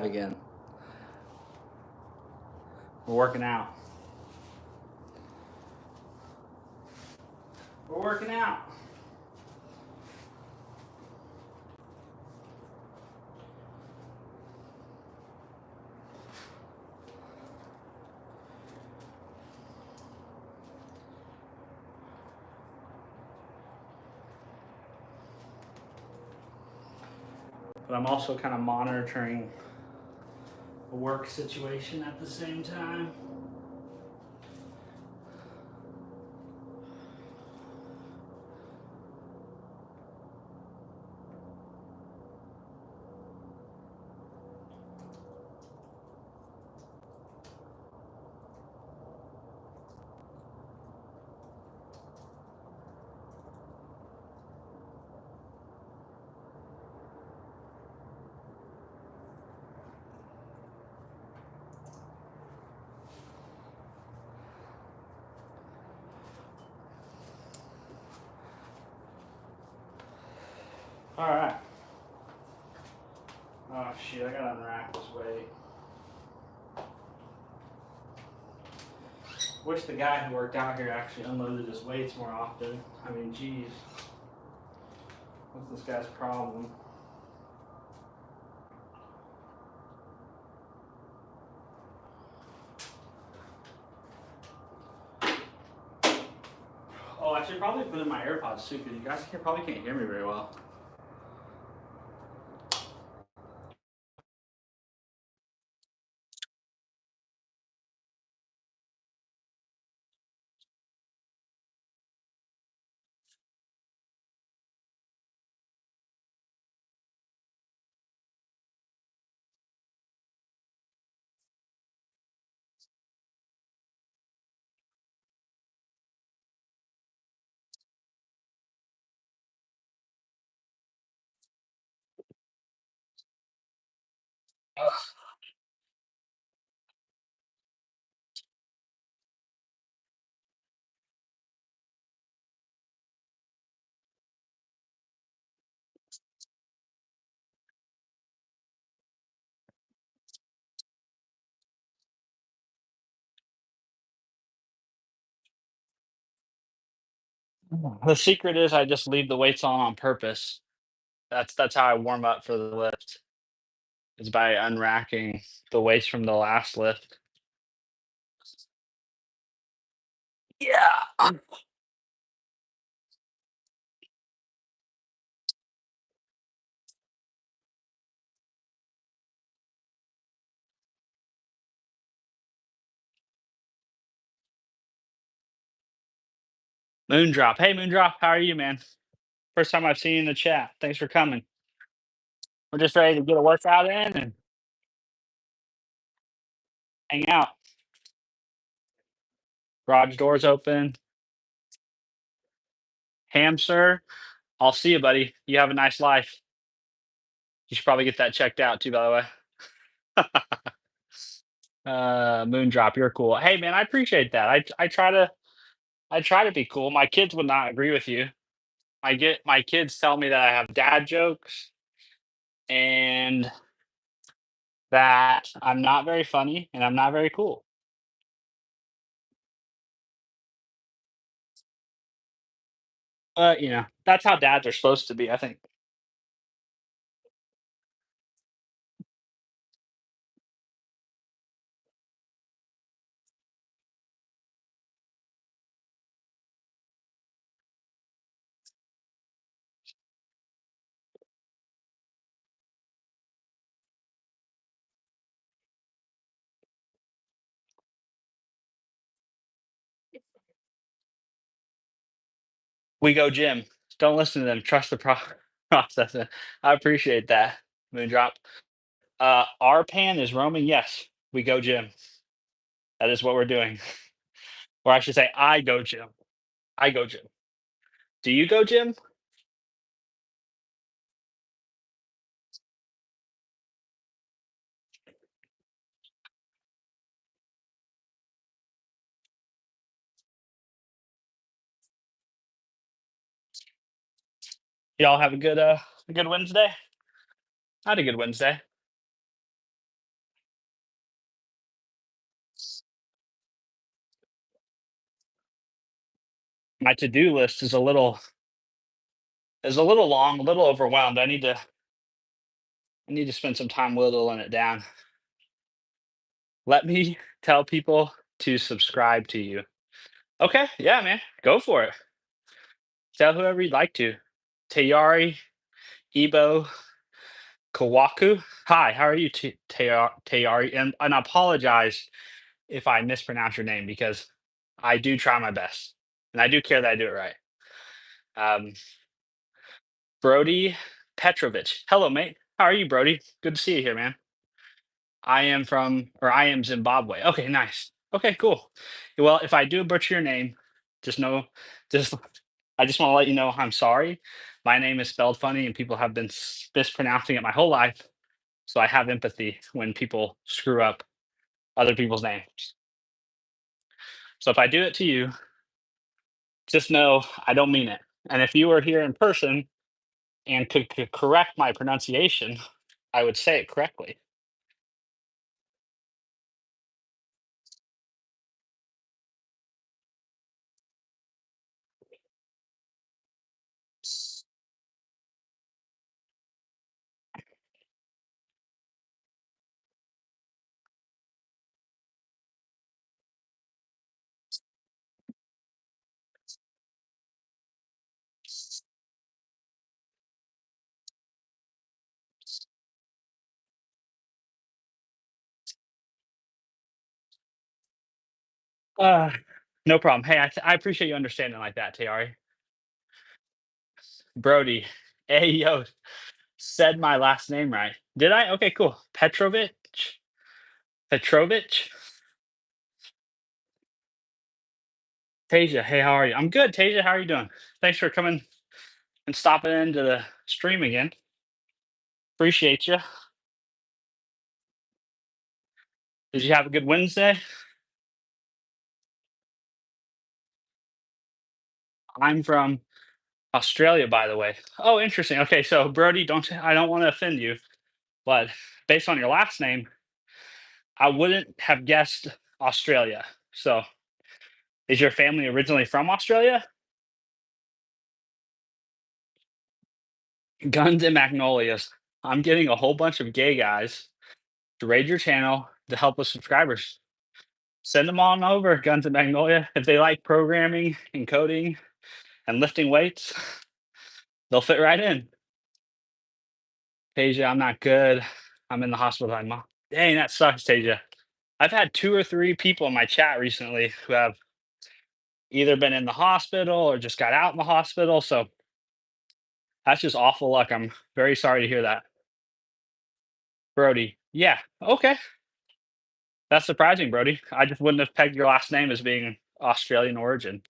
Again. We're working out. We're working out. But I'm also kind of monitoring a work situation at the same time. All right. Oh shit! I gotta unrack this weight. Wish the guy who worked out here actually unloaded his weights more often. I mean, geez, what's this guy's problem? Oh, I should probably put in my AirPods too, because you guys probably can't hear me very well. The secret is I just leave the weights on purpose. That's how I warm up for the lift. Is by unracking the weights from the last lift. Yeah. Moondrop. Hey, Moondrop. How are you, man? First time I've seen you in the chat. Thanks for coming. We're just ready to get a workout in and hang out. Garage doors open. Hamster. I'll see you, buddy. You have a nice life. You should probably get that checked out too, by the way. Moondrop, you're cool. Hey, man, I appreciate that. I try to be cool. My kids would not agree with you. My kids tell me that I have dad jokes and that I'm not very funny and I'm not very cool. But that's how dads are supposed to be, I think. We go gym. Don't listen to them. Trust the process. I appreciate that, Moondrop. Our pan is roaming. Yes, we go gym. That is what we're doing. Or I should say, I go gym. I go gym. Do you go gym? Y'all have a good Wednesday. I had a good Wednesday. My to-do list is a little long, a little overwhelmed. I need to spend some time whittling it down. Let me tell people to subscribe to you. Okay, yeah, man, go for it. Tell whoever you'd like to. Tayari, Ebo, Kawaku. Hi, how are you, Tayari? And I apologize if I mispronounce your name because I do try my best and I do care that I do it right. Um, Brody Petrovich. Hello, mate. How are you, Brody? Good to see you here, man. I am Zimbabwe. Okay, nice. Okay, cool. Well, if I do butcher your name, just know, just I just want to let you know I'm sorry. My name is spelled funny, and people have been mispronouncing it my whole life. So I have empathy when people screw up other people's names. So if I do it to you, just know I don't mean it. And if you were here in person and could correct my pronunciation, I would say it correctly. Uh, no problem. Hey, I appreciate you understanding like that, Tayari. Brody. Hey, yo, said my last name right. Did I? Okay, cool. Petrovich. Petrovich. Tasia. Hey, how are you? I'm good, Tasia. How are you doing? Thanks for coming and stopping into the stream again. Appreciate you. Did you have a good Wednesday? I'm from Australia, by the way. Oh, interesting. Okay, so Brody, I don't want to offend you, but based on your last name, I wouldn't have guessed Australia. So, is your family originally from Australia? Guns and Magnolias. I'm getting a whole bunch of gay guys to raid your channel to help with subscribers. Send them on over, Guns and Magnolia. If they like programming and coding and lifting weights, they'll fit right in. Tasia, I'm not good. I'm in the hospital. Dang, that sucks, Tasia. I've had two or three people in my chat recently who have either been in the hospital or just got out in the hospital. So that's just awful luck. I'm very sorry to hear that. Brody. Yeah. Okay. That's surprising, Brody. I just wouldn't have pegged your last name as being Australian origin.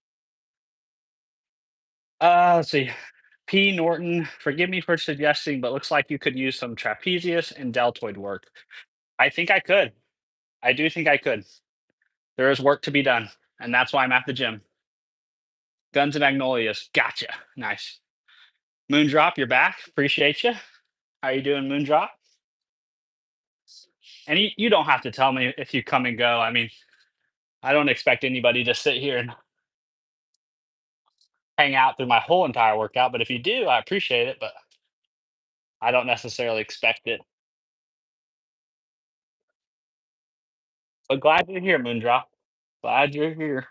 Let's see. P. Norton, forgive me for suggesting, but looks like you could use some trapezius and deltoid work. I think I could. I do think I could. There is work to be done, and that's why I'm at the gym. Guns and Magnolias. Gotcha. Nice. Moondrop, you're back. Appreciate you. How you doing, Moondrop? And you don't have to tell me if you come and go. I mean, I don't expect anybody to sit here and hang out through my whole entire workout, but if you do, I appreciate it, but I don't necessarily expect it. But glad you're here, Moondrop. Glad you're here.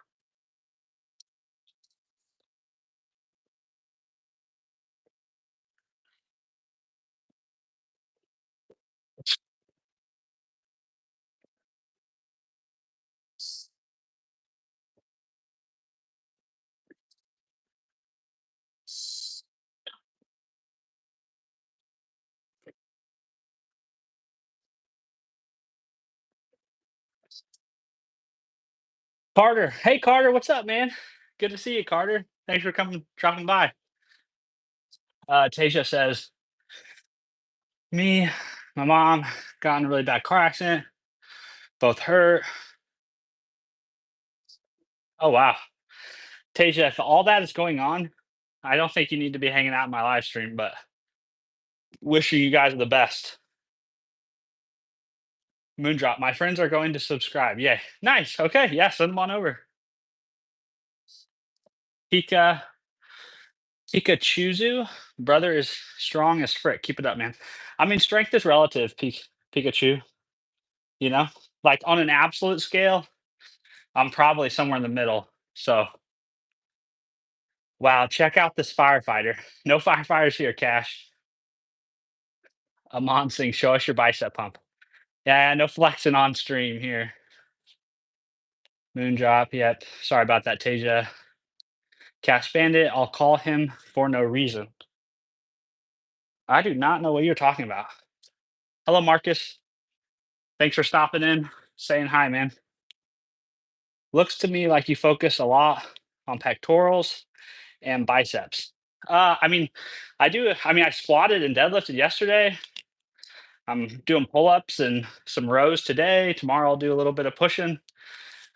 Carter. Hey, Carter. What's up, man? Good to see you, Carter. Thanks for coming, dropping by. Tasia says, me, my mom got in a really bad car accident. Both hurt. Oh, wow. Tasia, if all that is going on, I don't think you need to be hanging out in my live stream, but wishing you guys the best. Moondrop, my friends are going to subscribe. Yay. Nice. Okay. Yeah. Send them on over. Pika Pikachuzu, brother is strong as frick. Keep it up, man. I mean, strength is relative, Pikachu, you know? Like on an absolute scale, I'm probably somewhere in the middle. So, wow, check out this firefighter. No firefighters here, Cash. Amon Singh, show us your bicep pump. Yeah, no flexing on stream here. Moondrop, yep. Sorry about that, Tasia. Cash Bandit, I'll call him for no reason. I do not know what you're talking about. Hello, Marcus. Thanks for stopping in, saying hi, man. Looks to me like you focus a lot on pectorals and biceps. I mean, I do. I mean, I squatted and deadlifted yesterday. I'm doing pull-ups and some rows today. Tomorrow I'll do a little bit of pushing.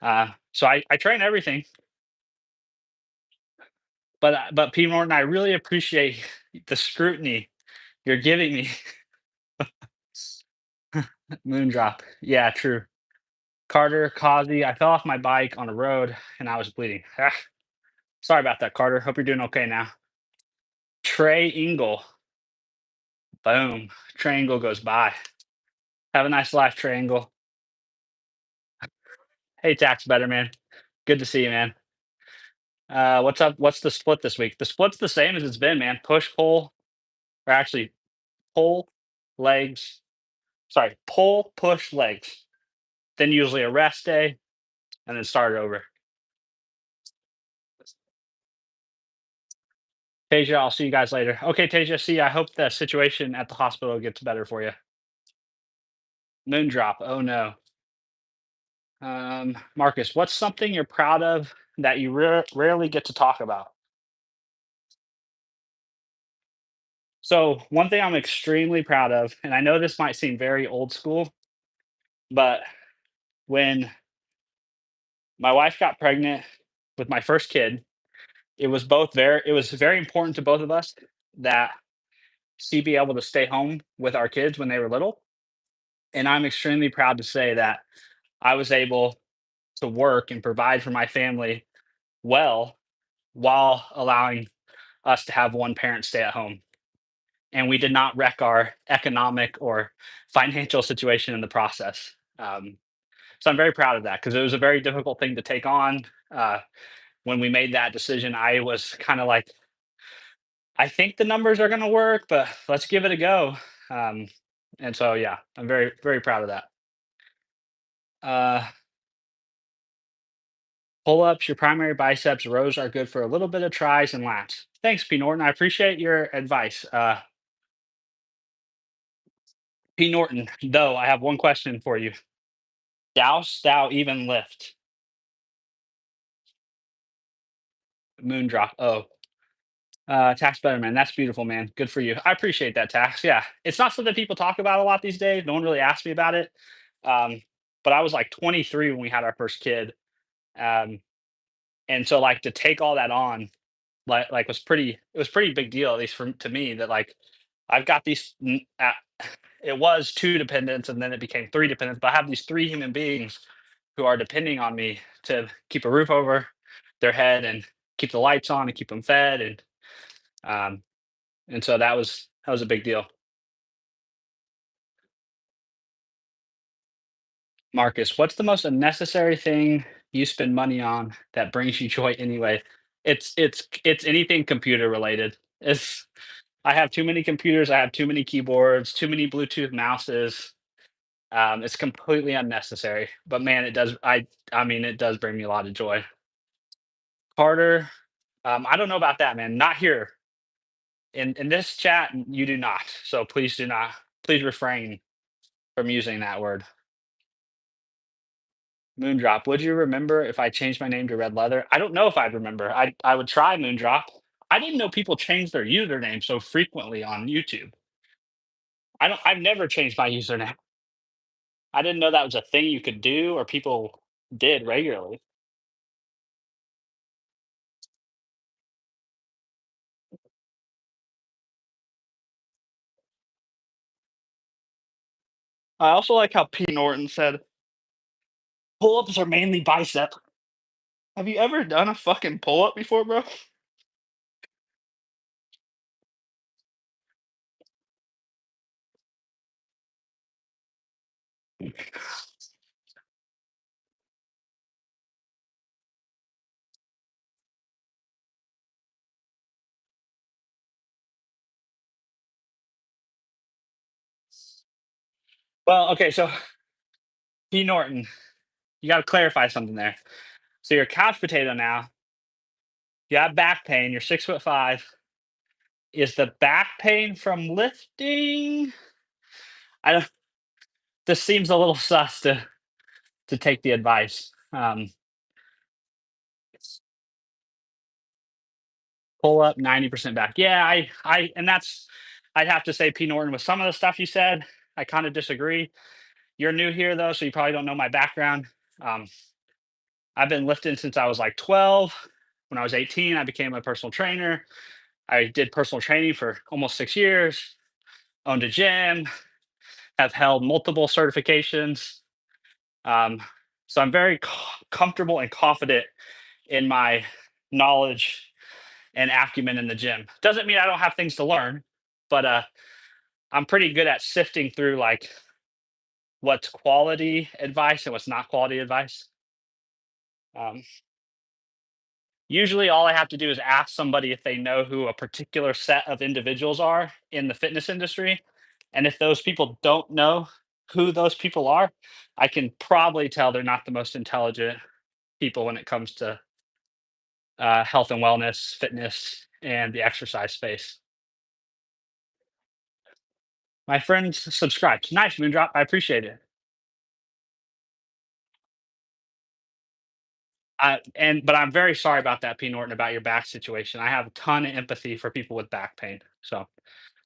So I train everything. But P Morton, I really appreciate the scrutiny you're giving me. Moondrop. Yeah, true. Carter, Causey, I fell off my bike on a road and I was bleeding. Ah, sorry about that, Carter. Hope you're doing okay now. Trey Ingle. Boom. Triangle goes by. Have a nice life, Triangle. Hey, Tax Better, man. Good to see you, man. What's up? What's the split this week? The split's the same as it's been, man. Push, pull, or actually pull, legs. Sorry, pull, push, legs. Then usually a rest day, and then start it over. Tasia, I'll see you guys later. Okay, Tasia, see ya. I hope the situation at the hospital gets better for you. Moondrop. Oh no. Marcus, what's something you're proud of that you rarely get to talk about? So, one thing I'm extremely proud of, and I know this might seem very old school, but when my wife got pregnant with my first kid, it was very important to both of us that she be able to stay home with our kids when they were little. And I'm extremely proud to say that I was able to work and provide for my family well while allowing us to have one parent stay at home. And we did not wreck our economic or financial situation in the process. So I'm very proud of that because it was a very difficult thing to take on. When we made that decision, I was kind of like, I think the numbers are going to work, but let's give it a go. Um, and so, yeah, I'm very, very proud of that. Uh, Pull ups, your primary biceps, rows are good for a little bit of tries and lats. Thanks, P. Norton. I appreciate your advice. P. Norton, though, I have one question for you. Douse thou even lift? Moondrop. Oh, Tax Better, man. That's beautiful, man. Good for you. I appreciate that, Tax. Yeah. It's not something people talk about a lot these days. No one really asked me about it. Um, but I was like 23 when we had our first kid. Um, and so like to take all that on, like it was pretty big deal, at least for to me, that like I've got it was two dependents and then it became three dependents, but I have these three human beings who are depending on me to keep a roof over their head and keep the lights on and keep them fed. Um, and so that was a big deal. Marcus, what's the most unnecessary thing you spend money on that brings you joy anyway? It's anything computer related. It's I have too many computers, I have too many keyboards, too many Bluetooth mouses. It's completely unnecessary, but man, I mean, it does bring me a lot of joy. Carter, I don't know about that, man. Not here in this chat. You do not. So please do not. Please refrain from using that word. Moondrop. Would you remember if I changed my name to Red Leather? I don't know if I'd remember. I would try Moondrop. I didn't know people change their username so frequently on YouTube. I've never changed my username. I didn't know that was a thing you could do or people did regularly. I also like how P. Norton said pull-ups are mainly bicep. Have you ever done a fucking pull up before, bro? Well, okay, so P Norton, you got to clarify something there. So you're a couch potato now. You have back pain. You're 6'5". Is the back pain from lifting? I don't. This seems a little sus to take the advice. Pull up 90% back. Yeah, and that's. I'd have to say P Norton with some of the stuff you said. I kind of disagree. You're new here though, so you probably don't know my background. Um, I've been lifting since I was like 12. When I was 18, I became a personal trainer. I did personal training for almost 6 years, owned a gym, have held multiple certifications. Um, so I'm very comfortable and confident in my knowledge and acumen in the gym. Doesn't mean I don't have things to learn, but I'm pretty good at sifting through like what's quality advice and what's not quality advice. Um, Usually, all I have to do is ask somebody if they know who a particular set of individuals are in the fitness industry. And if those people don't know who those people are, I can probably tell they're not the most intelligent people when it comes to health and wellness, fitness, and the exercise space. My friends subscribed. Nice, Moondrop. I appreciate it. But I'm very sorry about that, P. Norton, about your back situation. I have a ton of empathy for people with back pain. So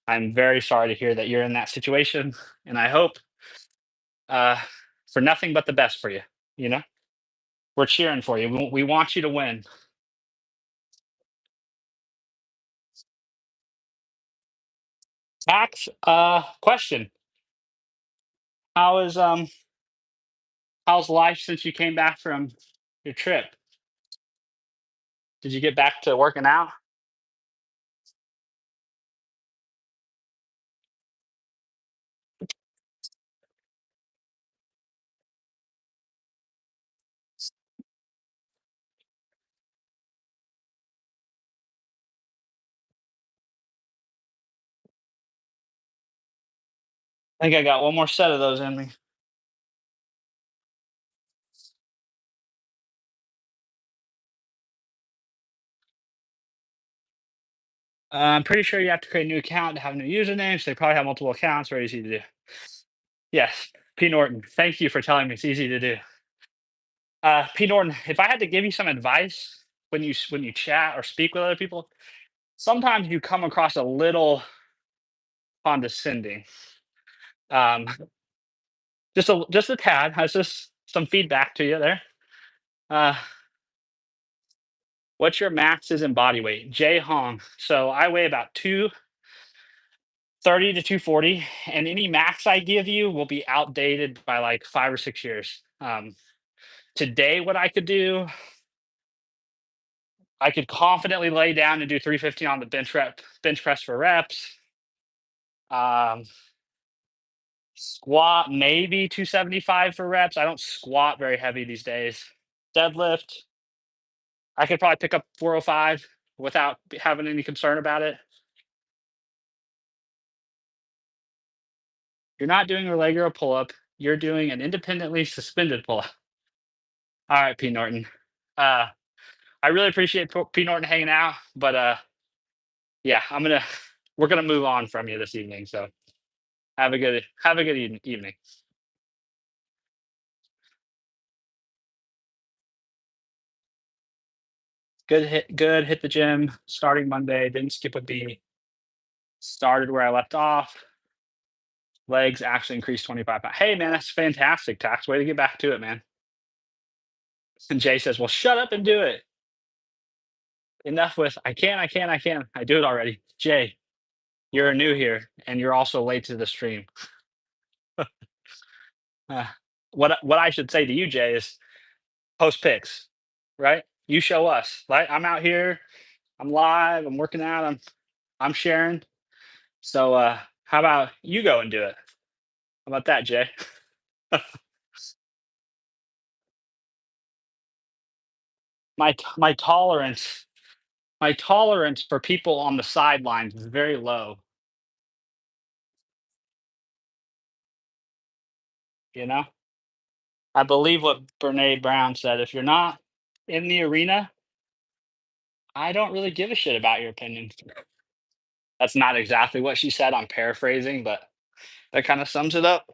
I'm very sorry to hear that you're in that situation, and I hope uh, for nothing but the best for you. You know, we're cheering for you. We want you to win. Max, question: How is how's life since you came back from your trip? Did you get back to working out? I think I got one more set of those in me. I'm pretty sure you have to create a new account to have new usernames. They probably have multiple accounts. Very easy to do. Yes, P Norton. Thank you for telling me it's easy to do. P Norton, if I had to give you some advice when you chat or speak with other people, sometimes you come across a little condescending. Um, just a tad. Has just some feedback to you there. Uh, what's your maxes and body weight? Jay Hong. So I weigh about 230 to 240, and any max I give you will be outdated by like 5 or 6 years. Today, what I could do, I could confidently lay down and do 350 on the bench press for reps. Um, Squat maybe 275 for reps. I don't squat very heavy these days. Deadlift, I could probably pick up 405 without having any concern about it. You're not doing a leg or a pull up. You're doing an independently suspended pull up. All right, P Norton. Uh, I really appreciate P Norton hanging out, but yeah, we're gonna move on from you this evening. So have a good evening. Good. Hit the gym starting Monday. Didn't skip a beat. Started where I left off. Legs actually increased 25 pounds. Hey man, that's fantastic. Tax way to get back to it, man. And Jay says, "Well, shut up and do it." Enough with I can, I can, I can. I do it already. Jay, you're new here, and you're also late to the stream. Uh, what I should say to you, Jay, is post pics, right? You show us. Like I'm out here, I'm live, I'm working out, I'm sharing. So how about you go and do it? How about that, Jay? My tolerance for people on the sidelines is very low, you know? I believe what Brene Brown said, if you're not in the arena, I don't really give a shit about your opinion. That's not exactly what she said, I'm paraphrasing, but that kind of sums it up.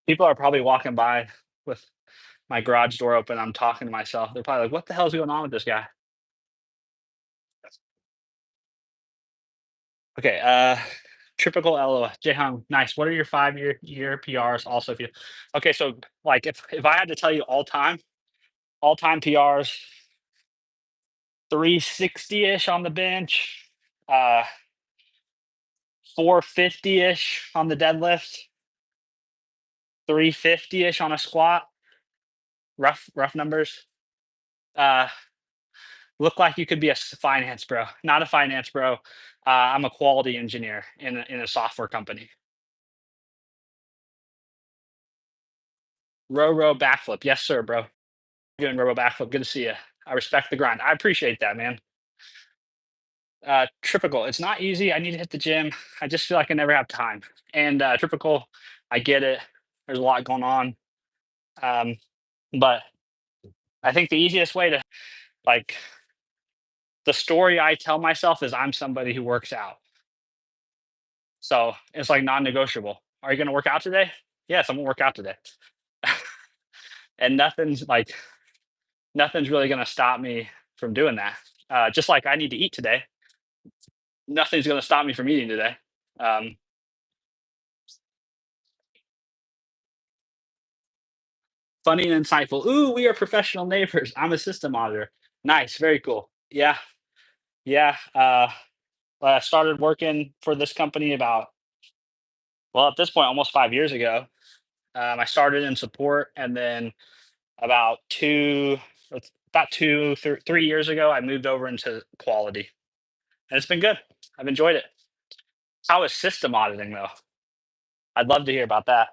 People are probably walking by with my garage door open, I'm talking to myself. They're probably like, "What the hell is going on with this guy?" Okay, typical LOL. Jaehyung, nice. What are your 5-year PRs? Also, if you okay, so like if I had to tell you all time PRs, 360-ish on the bench, 450-ish on the deadlift, 350-ish on a squat. Rough numbers. Uh, look like you could be a finance bro. Not a finance bro. I'm a quality engineer in a software company. Row backflip. Yes, sir, bro. Doing row backflip. Good to see you. I respect the grind. I appreciate that, man. Typical. It's not easy. I need to hit the gym. I just feel like I never have time. And typical. I get it. There's a lot going on. Um, but I think the easiest way to like the story I tell myself is I'm somebody who works out. So it's like non-negotiable. Are you going to work out today? Yes, I'm gonna work out today. And nothing's really going to stop me from doing that. Just like I need to eat today, nothing's going to stop me from eating today. Um, funny and insightful. Ooh, we are professional neighbors. I'm a system auditor. Nice, very cool. Yeah, yeah. I started working for this company about well, at this point, almost 5 years ago. I started in support, and then about about 3 years ago, I moved over into quality, and it's been good. I've enjoyed it. How is system auditing though? I'd love to hear about that.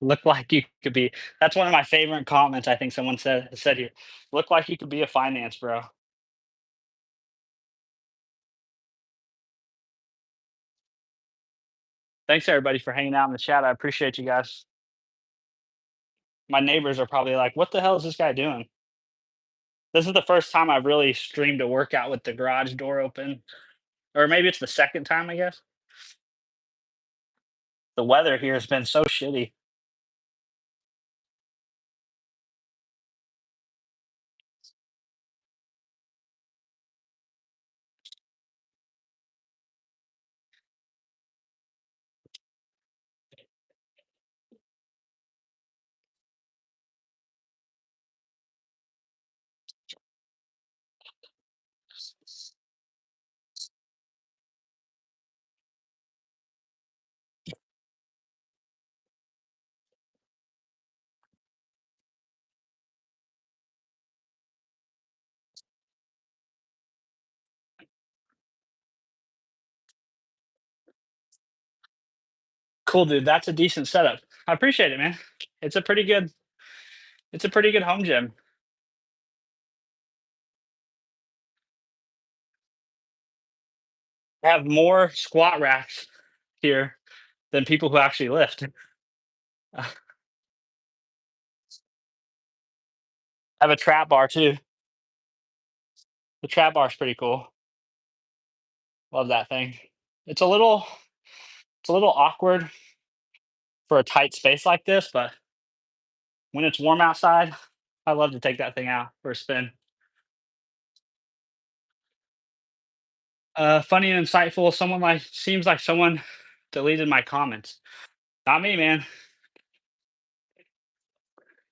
Look like you could be. That's one of my favorite comments. I think someone said here. Look like you could be a finance bro. Thanks everybody for hanging out in the chat. I appreciate you guys. My neighbors are probably like, "What the hell is this guy doing?" This is the first time I've really streamed a workout with the garage door open, or maybe it's the second time. I guess the weather here has been so shitty. Cool, dude. That's a decent setup. I appreciate it, man. It's a pretty good. It's a pretty good home gym. I have more squat racks here than people who actually lift. I have a trap bar too. The trap bar's pretty cool. Love that thing. It's a little it's a little awkward for a tight space like this, but when it's warm outside, I love to take that thing out for a spin. Funny and insightful. Someone like seems like someone deleted my comments. Not me, man.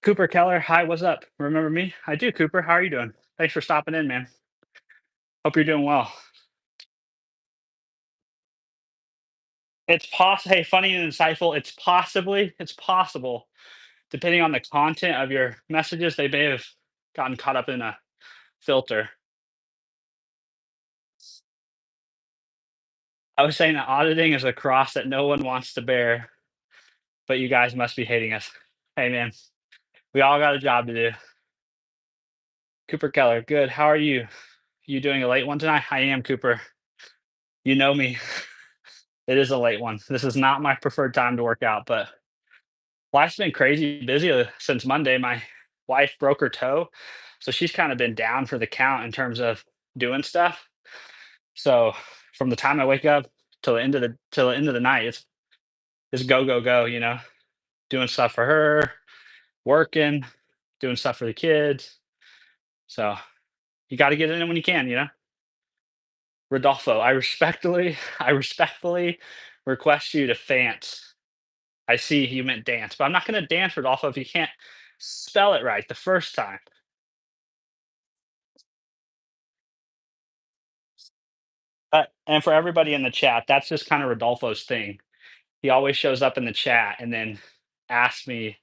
Cooper Keller, hi, what's up? Remember me? I do, Cooper. How are you doing? Thanks for stopping in, man. Hope you're doing well. It's possible. Hey, funny and insightful. It's possible, depending on the content of your messages, they may have gotten caught up in a filter. I was saying that auditing is a cross that no one wants to bear, but you guys must be hating us. Hey, man, we all got a job to do. Cooper Keller, good. How are you? You doing a late one tonight? I am, Cooper. You know me. It is a late one. This is not my preferred time to work out, but life's been crazy busy since Monday. My wife broke her toe, so she's kind of been down for the count in terms of doing stuff. So from the time I wake up till the end of the night, it's go go go. Doing stuff for her, working, doing stuff for the kids. So you got to get in when you can. Rodolfo, I respectfully request you to fance. I see you meant dance, but I'm not going to dance, Rodolfo, if you can't spell it right the first time. And for everybody in the chat, that's just kind of Rodolfo's thing. He always shows up in the chat and then asks me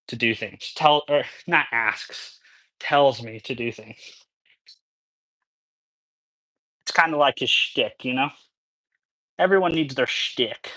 to do things. Tell or not asks, tells me to do things. It's kind of like his shtick. Everyone needs their shtick.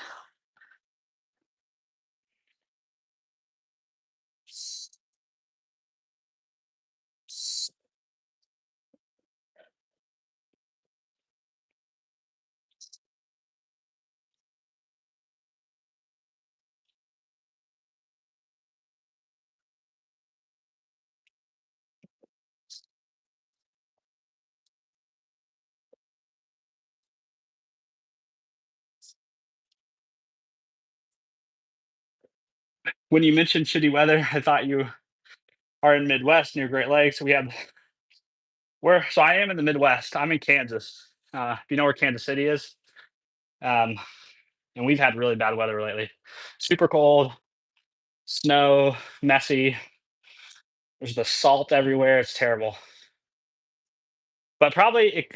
When you mentioned shitty weather, I thought you are in Midwest near Great Lakes. So I am in the Midwest. I'm in Kansas. If you know where Kansas City is, um, and we've had really bad weather lately. Super cold, snow, messy. There's the salt everywhere. It's terrible. But probably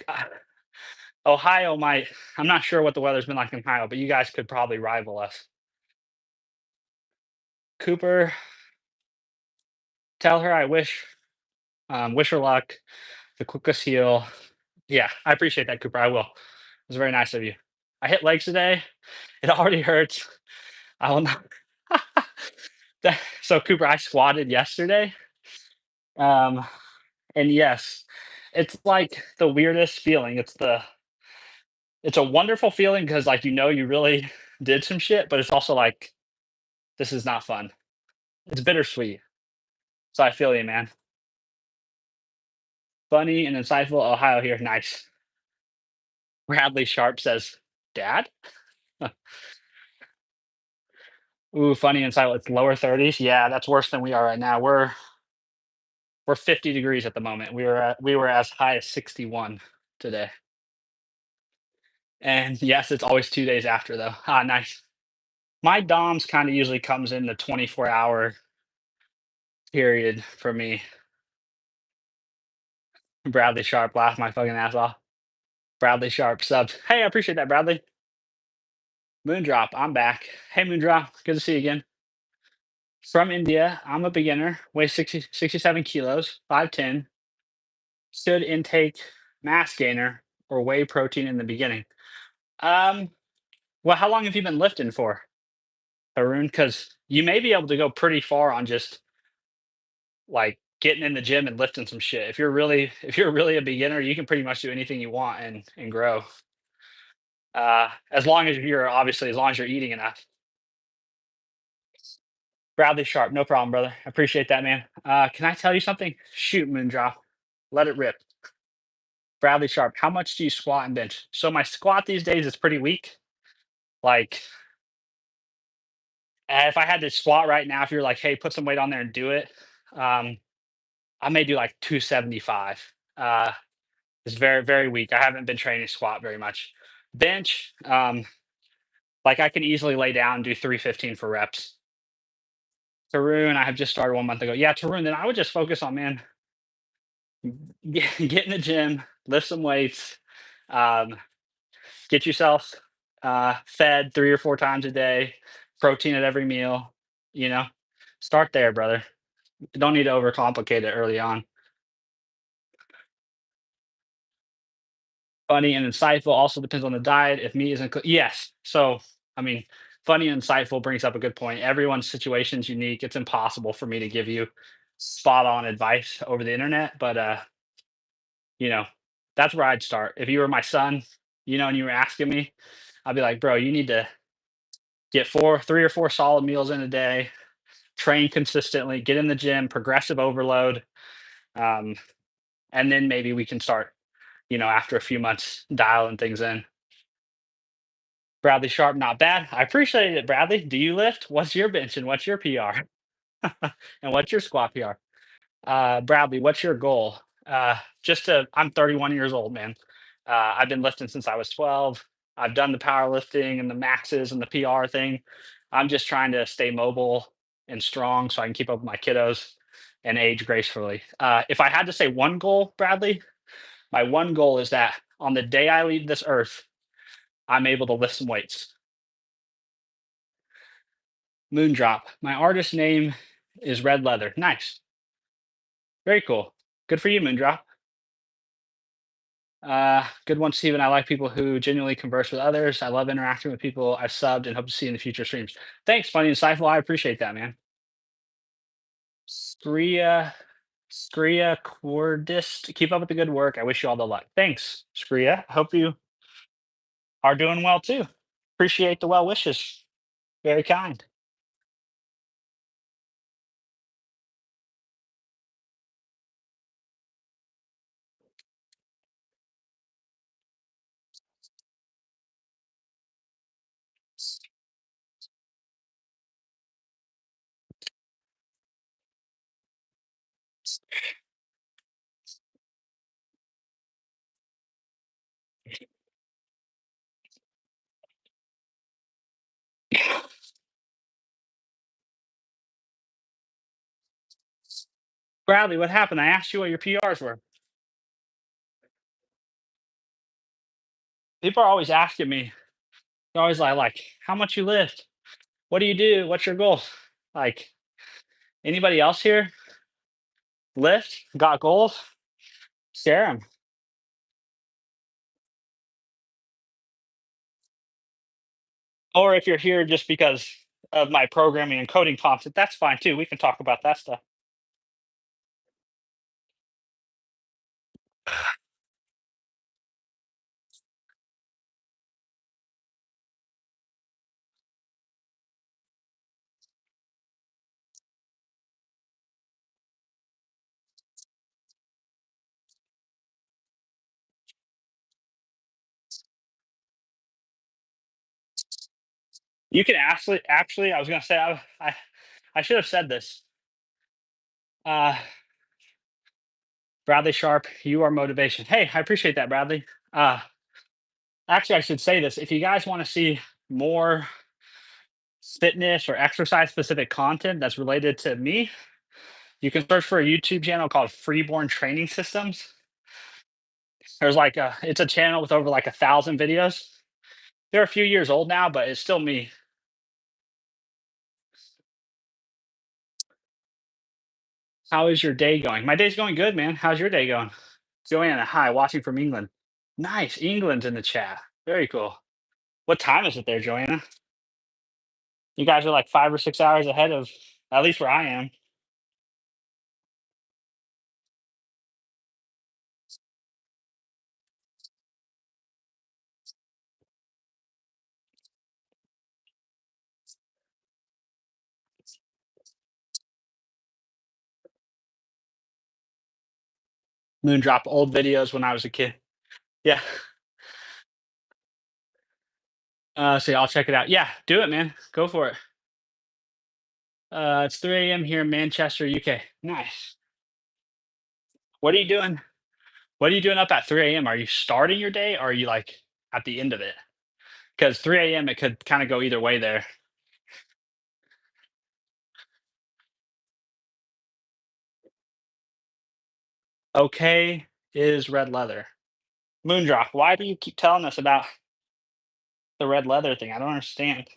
Ohio might. I'm not sure what the weather's been like in Ohio, but you guys could probably rival us. Cooper, tell her I wish her luck, the quickest heal. Yeah, I appreciate that, Cooper. I will. It was very nice of you. I hit legs today. It already hurts. I will not. So Cooper, I squatted yesterday. Um, and yes, it's like the weirdest feeling. It's a wonderful feeling because like you really did some shit, but it's also like this is not fun. It's bittersweet. So I feel you, man. Funny and insightful Ohio here. Nice. Bradley Sharp says, Dad? Ooh, funny and insightful. It's lower 30s. Yeah, that's worse than we are right now. We're 50 degrees at the moment. We were as high as 61 today. And yes, it's always 2 days after though. Ah, nice. My DOMS kind of usually comes in the 24-hour period for me. Bradley Sharp laughed my fucking ass off. Bradley Sharp subs. Hey, I appreciate that, Bradley. Moondrop, I'm back. Hey, Moondrop, good to see you again. From India, I'm a beginner, weigh 67 kilos, 5'10, should intake mass gainer or whey protein in the beginning. Um, well, how long have you been lifting for, Arun? Because you may be able to go pretty far on just like getting in the gym and lifting some shit. If you're really a beginner, you can pretty much do anything you want and grow. As long as you're eating enough. Bradley Sharp, no problem, brother. Appreciate that, man. Can I tell you something? Shoot, Moondrop. Let it rip. Bradley Sharp, how much do you squat and bench? So my squat these days is pretty weak. Like, if I had to squat right now, if you're like, hey, put some weight on there and do it, um, I may do like 275. Uh, it's very, very weak. I haven't been training squat very much. Bench, like I can easily lay down and do 315 for reps. Tarun, I have just started 1 month ago. Yeah, Tarun, then I would just focus on, man, get in the gym, lift some weights, um, get yourself fed 3 or 4 times a day, protein at every meal. You know, start there, brother. You don't need to overcomplicate it early on. Funny and insightful also depends on the diet. If meat isn't, yes. So, I mean, funny and insightful brings up a good point. Everyone's situation is unique. It's impossible for me to give you spot on advice over the internet, but you know, that's where I'd start. If you were my son, and you were asking me, I'd be like, bro, you need to get 3 or 4 solid meals in a day, train consistently, get in the gym, progressive overload, um, and then maybe we can start, after a few months, dialing things in. Bradley Sharp, not bad. I appreciate it, Bradley. Do you lift? What's your bench and what's your PR? And what's your squat PR? Bradley, what's your goal? I'm 31 years old, man. I've been lifting since I was 12. I've done the powerlifting and the maxes and the PR thing. I'm just trying to stay mobile and strong so I can keep up with my kiddos and age gracefully. If I had to say one goal, Bradley, my one goal is that on the day I leave this earth, I'm able to lift some weights. Moondrop. My artist name is Red Leather. Nice. Very cool. Good for you, Moondrop. Good one, Steven. I like people who genuinely converse with others. I love interacting with people I've subbed and hope to see in the future streams. Thanks, Funny Insightful. I appreciate that, man. Skria, Skria Cordist. Keep up with the good work. I wish you all the luck. Thanks, Skria. I hope you are doing well too. Appreciate the well wishes. Very kind. Bradley, what happened? I asked you what your PRs were. People are always asking me. They're always like, how much you lift? What do you do? What's your goals? Like, anybody else here lift? Got goals? Share them. Or if you're here just because of my programming and coding content, that's fine too. We can talk about that stuff. You can actually, I was gonna say I should have said this. Uh, Bradley Sharp, you are motivation. Hey, I appreciate that, Bradley. Uh, actually, I should say this. If you guys want to see more fitness or exercise specific content that's related to me, you can search for a YouTube channel called Freeborn Training Systems. It's a channel with over like 1,000 videos. They're a few years old now, but it's still me. How is your day going? My day's going good, man. How's your day going? Joanna, hi, watching from England. Nice. England's in the chat. Very cool. What time is it there, Joanna? You guys are like 5 or 6 hours ahead of at least where I am. Moondrop old videos when I was a kid. Yeah. So yeah, I'll check it out. Yeah, do it, man. Go for it. It's 3 a.m. here in Manchester, UK. Nice. What are you doing? What are you doing up at 3 a.m.? Are you starting your day or are you like at the end of it? Because 3 a.m. it could kind of go either way there. Okay is red leather. Moondrop, why do you keep telling us about the red leather thing? I don't understand.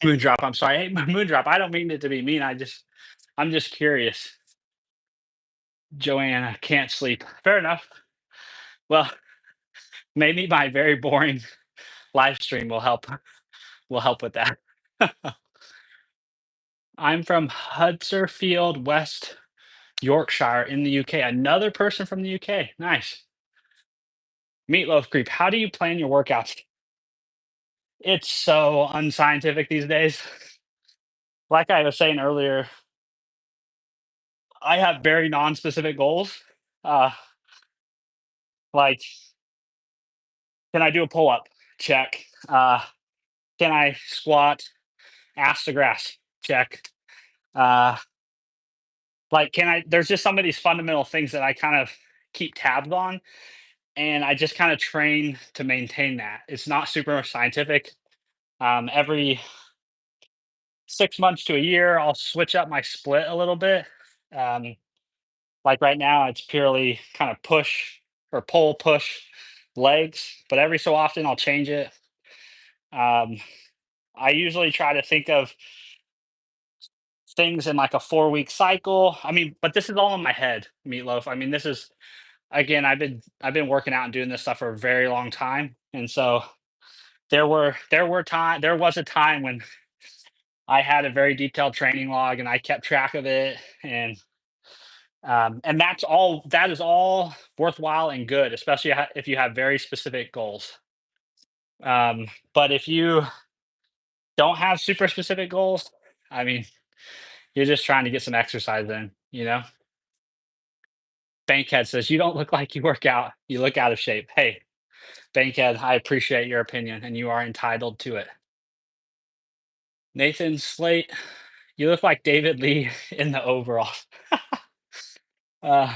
Moondrop, I'm sorry. Hey, Moondrop, I don't mean it to be mean. I'm just curious. Joanna can't sleep. Fair enough. Well, maybe my very boring live stream will help with that. I'm from Huddersfield, West Yorkshire in the UK. Another person from the UK. Nice. Meatloaf Creep. How do you plan your workouts? It's so unscientific these days. Like I was saying earlier, I have very non-specific goals. Uh, like, can I do a pull-up? Check. Can I squat ass to grass? Check. Uh, like, can I? There's just some of these fundamental things that I kind of keep tabs on, and I just kind of train to maintain that. It's not super scientific. Every 6 months to a year, I'll switch up my split a little bit. Um, like right now, it's purely kind of push or pull, push legs, but every so often I'll change it. Um, I usually try to think of things in like a 4 week cycle. I mean, but this is all in my head, Meatloaf. I mean, this is again, I've been working out and doing this stuff for a very long time, and so there was a time when I had a very detailed training log and I kept track of it, and that is all worthwhile and good, especially if you have very specific goals. But if you don't have super specific goals, I mean, you're just trying to get some exercise in, you know? Bankhead says, "You don't look like you work out. You look out of shape." Hey, Bankhead, I appreciate your opinion and you are entitled to it. Nathan Slate, you look like David Lee in the overalls. uh,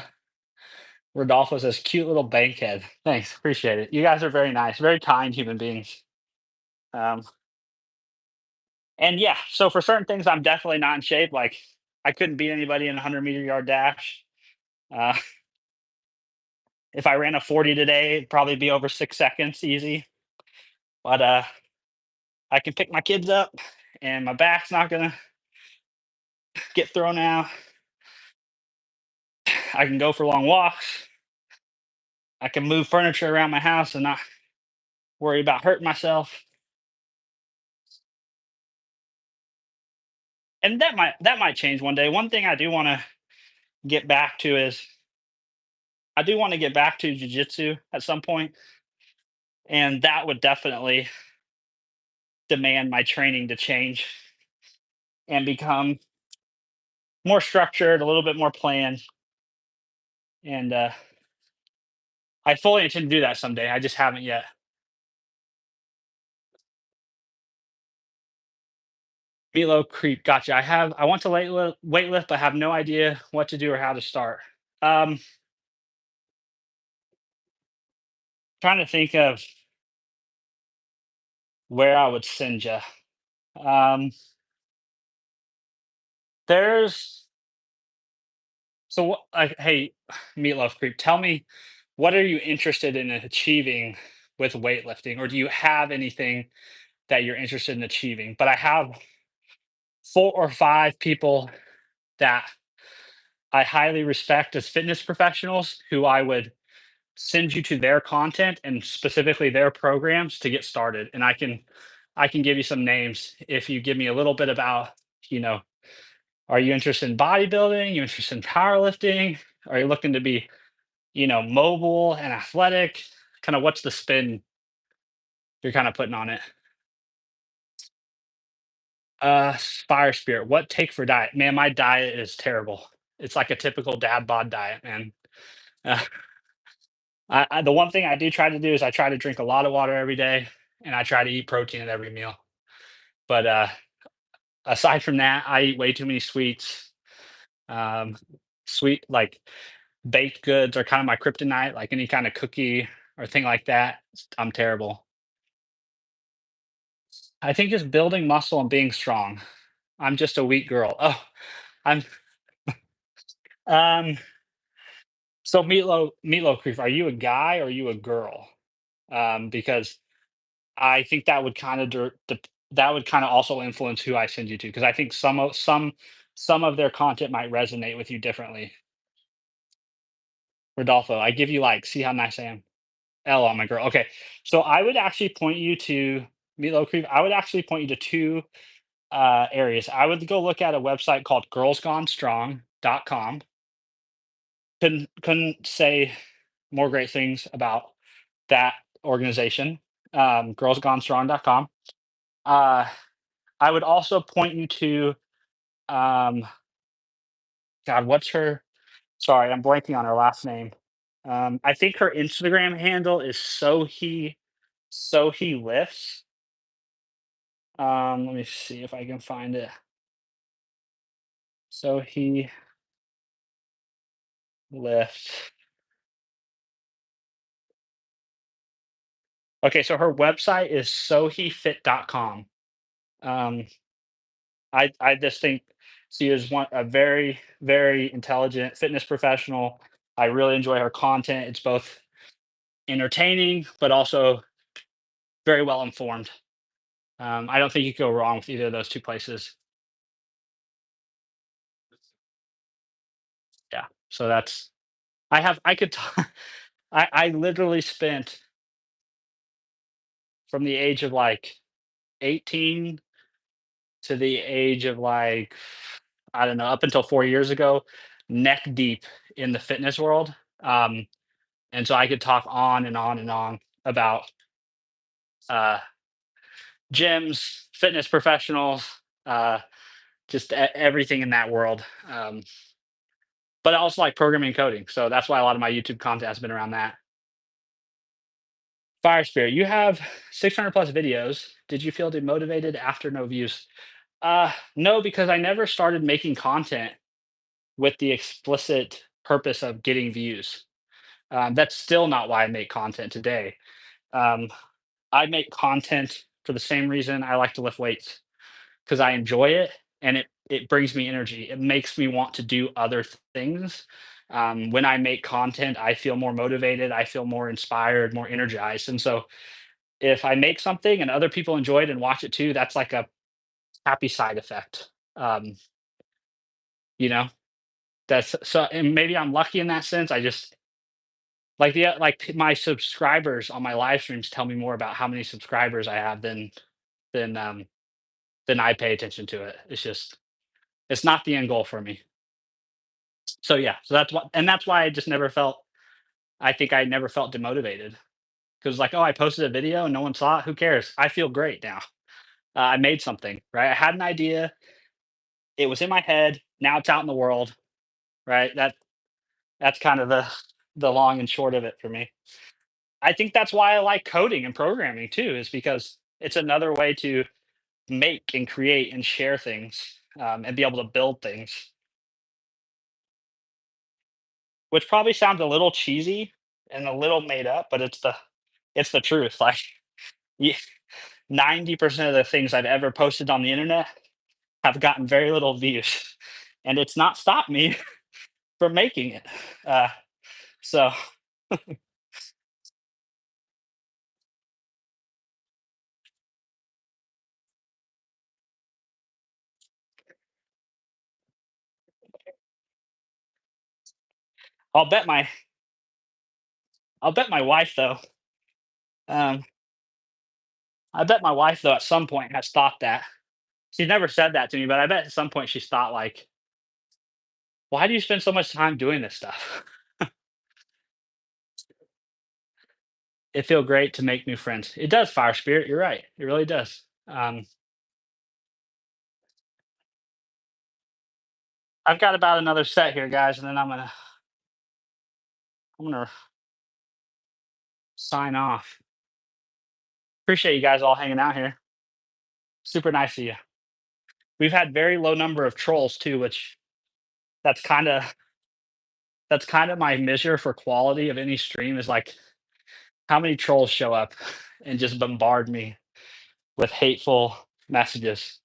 Rodolfo says, "Cute little Bankhead." Thanks, appreciate it. You guys are very nice, very kind human beings. Um, and yeah, so for certain things, I'm definitely not in shape. Like, I couldn't beat anybody in a 100-meter yard dash. Uh, if I ran a 40 today, it'd probably be over 6 seconds easy. But I can pick my kids up, and my back's not gonna get thrown out. I can go for long walks. I can move furniture around my house and not worry about hurting myself. And that might change one day. One thing I do want to get back to is I do want to get back to jujitsu at some point, and that would definitely demand my training to change and become more structured, a little bit more planned. And I fully intend to do that someday. I just haven't yet. Milo Creep, gotcha. I want to weight lift, but have no idea what to do or how to start. Um, Trying to think of where I would send you. Um, there's like, hey, Meatloaf Creep, tell me, what are you interested in achieving with weightlifting, or do you have anything that you're interested in achieving? But I have 4 or 5 people that I highly respect as fitness professionals who I would send you to their content and specifically their programs to get started. And I can give you some names if you give me a little bit about, you know, are you interested in bodybuilding? You interested in powerlifting? Are you looking to be, mobile and athletic? Kind of what's the spin you're kind of putting on it? Fire Spirit. What take for diet? Man, my diet is terrible. It's like a typical dad bod diet, man. Uh, the one thing I do try to do is I try to drink a lot of water every day, and I try to eat protein at every meal. But aside from that, I eat way too many sweets. Um, sweet like baked goods are kind of my kryptonite. Like any kind of cookie or thing like that. I'm terrible. I think just building muscle and being strong. I'm just a weak girl. Oh, I'm um so Meatloaf Creek, are you a guy or are you a girl? Because I think that would kind of that would kind of also influence who I send you to because I think some of their content might resonate with you differently. Rodolfo, I give you like, see how nice I am. L on my girl. Okay, so I would actually point you to Meatloaf Creek. I would actually point you to two areas. I would go look at a website called girlsgonestrong.com. Couldn't say more great things about that organization. Girlsgonestrong.com. Uh, I would also point you to um, God, what's her? Sorry, I'm blanking on her last name. I think her Instagram handle is so he lifts. Let me see if I can find it. So he lifts. Okay, so her website is sohifit.com. Um, I just think she is a very, very intelligent fitness professional. I really enjoy her content. It's both entertaining, but also very well informed. I don't think you can go wrong with either of those two places. Yeah. So that's I could I literally spent from the age of like 18 to the age of like I don't know, up until 4 years ago, neck deep in the fitness world. Um, and so I could talk on and on and on about uh, gyms, fitness professionals, uh, just everything in that world. But I also like programming and coding, so that's why a lot of my YouTube content has been around that. Fire Spirit, you have 600 plus videos. Did you feel demotivated after no views? No, because I never started making content with the explicit purpose of getting views. That's still not why I make content today. Um, I make content for the same reason I like to lift weights because I enjoy it and it brings me energy. It makes me want to do other things. When I make content, I feel more motivated. I feel more inspired, more energized. And so if I make something and other people enjoy it and watch it too, that's like a happy side effect. Um, you know, that's so, and maybe I'm lucky in that sense. I just my subscribers on my live streams tell me more about how many subscribers I have than um than I pay attention to it. It's not the end goal for me. So yeah, so that's why I just never felt I think I never felt demotivated because like, oh, I posted a video and no one saw it. Who cares? I feel great now. I made something, right? I had an idea. It was in my head. Now it's out in the world, right? That's kind of the long and short of it for me. I think that's why I like coding and programming too, is because it's another way to make and create and share things and be able to build things, which probably sounds a little cheesy and a little made up, but it's the truth. Like ye- 90% of the things I've ever posted on the internet have gotten very little views, and it's not stopped me from making it. Uh, so I'll bet my I'll bet my wife though. Um, I bet my wife though at some point has thought that. She's never said that to me, but I bet at some point she's thought like, "Why do you spend so much time doing this stuff?" It feel great to make new friends. It does, fire spirit. You're right. It really does. I've got about another set here, guys, and then I'm gonna sign off. Appreciate you guys all hanging out here. Super nice of you. We've had very low number of trolls too, which that's kind of that's kind of my measure for quality of any stream is like how many trolls show up and just bombard me with hateful messages.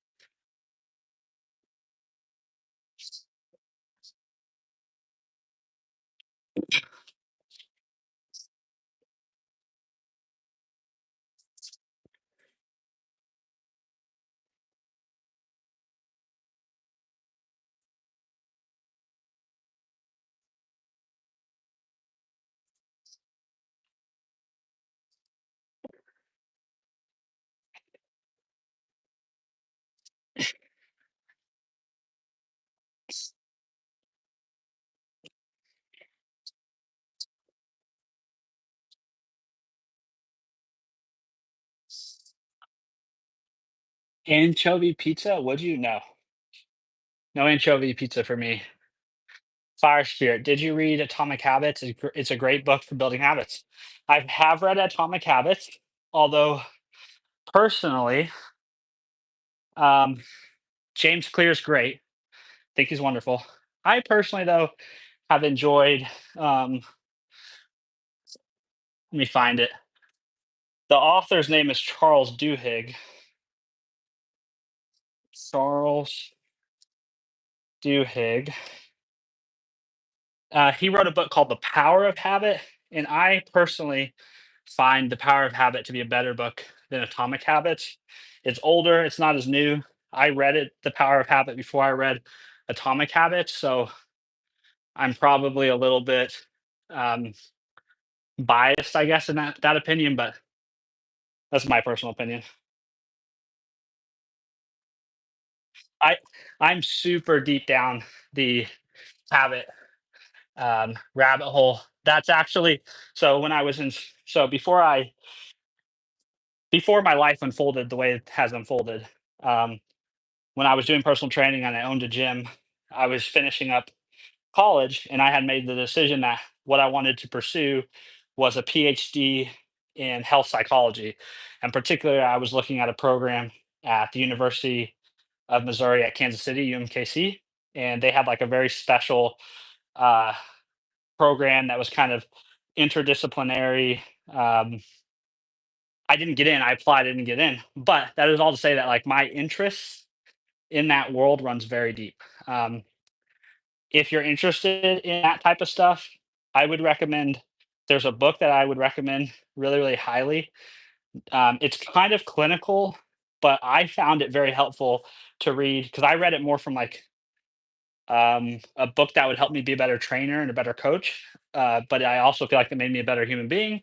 Anchovy pizza? What'd you know? No anchovy pizza for me. Fire Spirit. Did you read Atomic Habits? It's a great book for building habits. I have read Atomic Habits, although personally, um, James Clear is great. I think he's wonderful. I personally, though, have enjoyed. Um, Let me find it. The author's name is Charles Duhigg. Charles Duhigg. He wrote a book called The Power of Habit, and I personally find The Power of Habit to be a better book than Atomic Habits. It's older, it's not as new. I read it, The Power of Habit, before I read Atomic Habits, so I'm probably a little bit um, biased, I guess, in that opinion, but that's my personal opinion. I I'm super deep down the habit rabbit hole. That's actually so when I was in so before my life unfolded the way it has unfolded. Um, when I was doing personal training and I owned a gym, I was finishing up college and I had made the decision that what I wanted to pursue was a PhD in health psychology. And particularly, I was looking at a program at the University of Missouri at Kansas City, UMKC. And they had like a very special uh, program that was kind of interdisciplinary. Um, I didn't get in. I applied, I didn't get in. But that is all to say that like my interests in that world runs very deep. Um, if you're interested in that type of stuff, I would recommend. There's a book that I would recommend really, really highly. It's kind of clinical, but I found it very helpful to read because I read it more from like a book that would help me be a better trainer and a better coach. But I also feel like it made me a better human being.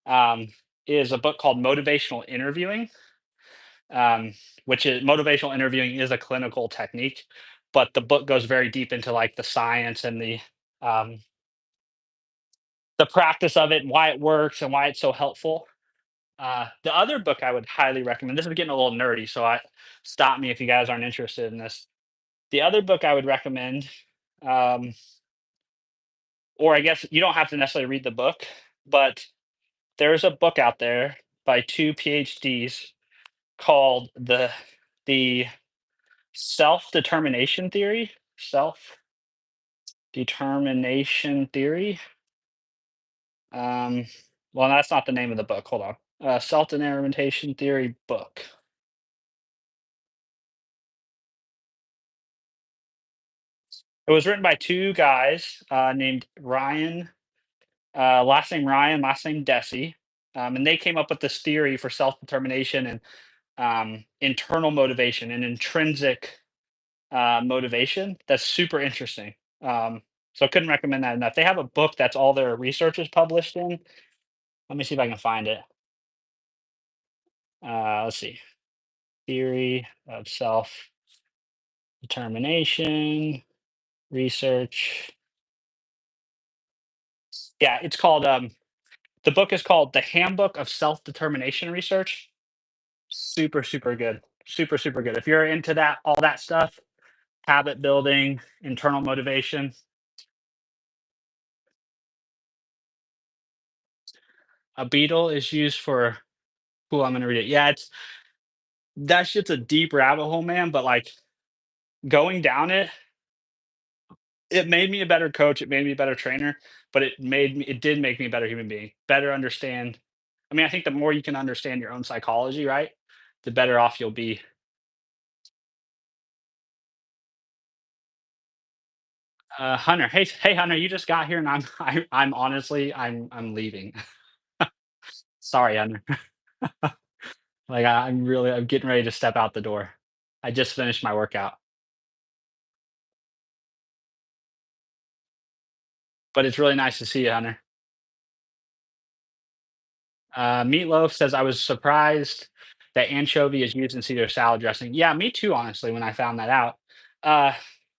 Um, is a book called Motivational Interviewing, which is motivational interviewing is a clinical technique, but the book goes very deep into like the science and um, the practice of it and why it works and why it's so helpful. The other book I would highly recommend. This is getting a little nerdy, so I stop me if you guys aren't interested in this. The other book I would recommend, um, or I guess you don't have to necessarily read the book, but there's a book out there by two PhDs called the self determination theory. Self determination theory. Um, well, that's not the name of the book. Hold on. Self determination theory book. It was written by two guys named Ryan, last name Ryan, last name Desi, and they came up with this theory for self determination and internal motivation and intrinsic motivation. That's super interesting. So I couldn't recommend that enough. They have a book that's all their research is published in. Let me see if I can find it. Let's see. Theory of self determination research. Yeah, it's called the book is called The Handbook of Self Determination Research. Super, super good. Super, super good. If you're into that, all that stuff, habit building, internal motivation, a beetle is used for. Cool, I'm gonna read it. Yeah, it's that shit's a deep rabbit hole, man. But like going down it, it made me a better coach. It made me a better trainer. But it did make me a better human being. Better understand. I mean, I think the more you can understand your own psychology, right, the better off you'll be. Hunter, hey, Hunter, you just got here, and I'm honestly, I'm leaving. Sorry, Hunter. Like I'm getting ready to step out the door. I just finished my workout, but it's really nice to see you, Hunter. Meatloaf says I was surprised that anchovy is used in Caesar salad dressing. Yeah, me too, honestly, when I found that out. Uh,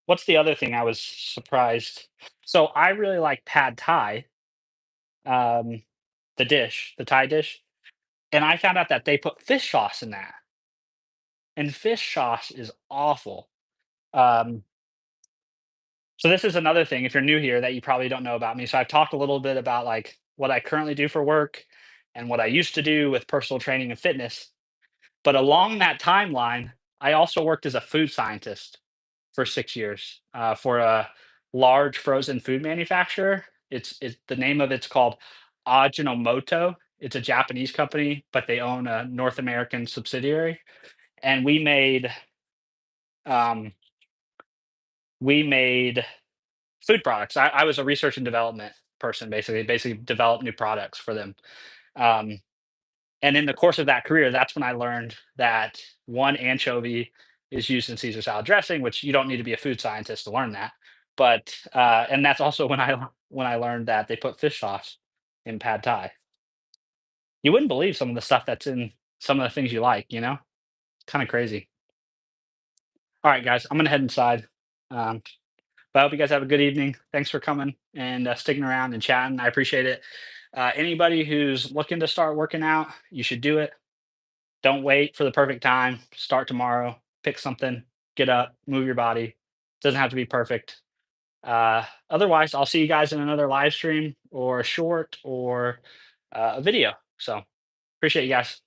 what's the other thing I was surprised? So I really like pad thai, um, the dish, the Thai dish, and I found out that they put fish sauce in that, and fish sauce is awful. Um, So this is another thing, if you're new here, that you probably don't know about me. So I've talked a little bit about like what I currently do for work and what I used to do with personal training and fitness. But along that timeline, I also worked as a food scientist for 6 years for a large frozen food manufacturer. It's the name of it's called Ajinomoto. It's a Japanese company, but they own a North American subsidiary. And um, we made food products. I was a research and development person, basically develop new products for them. Um, and in the course of that career, that's when I learned that one anchovy is used in Caesar salad dressing, which you don't need to be a food scientist to learn that. But and that's also when I learned that they put fish sauce in pad thai. You wouldn't believe some of the stuff that's in some of the things you like. Kind of crazy. All right, guys, I'm gonna head inside. Um, But I hope you guys have a good evening. Thanks for coming and sticking around and chatting. I appreciate it. Anybody who's looking to start working out, you should do it. Don't wait for the perfect time. Start tomorrow. Pick something. Get up. Move your body. Doesn't have to be perfect. Otherwise, I'll see you guys in another live stream or a short or a video. So appreciate you guys.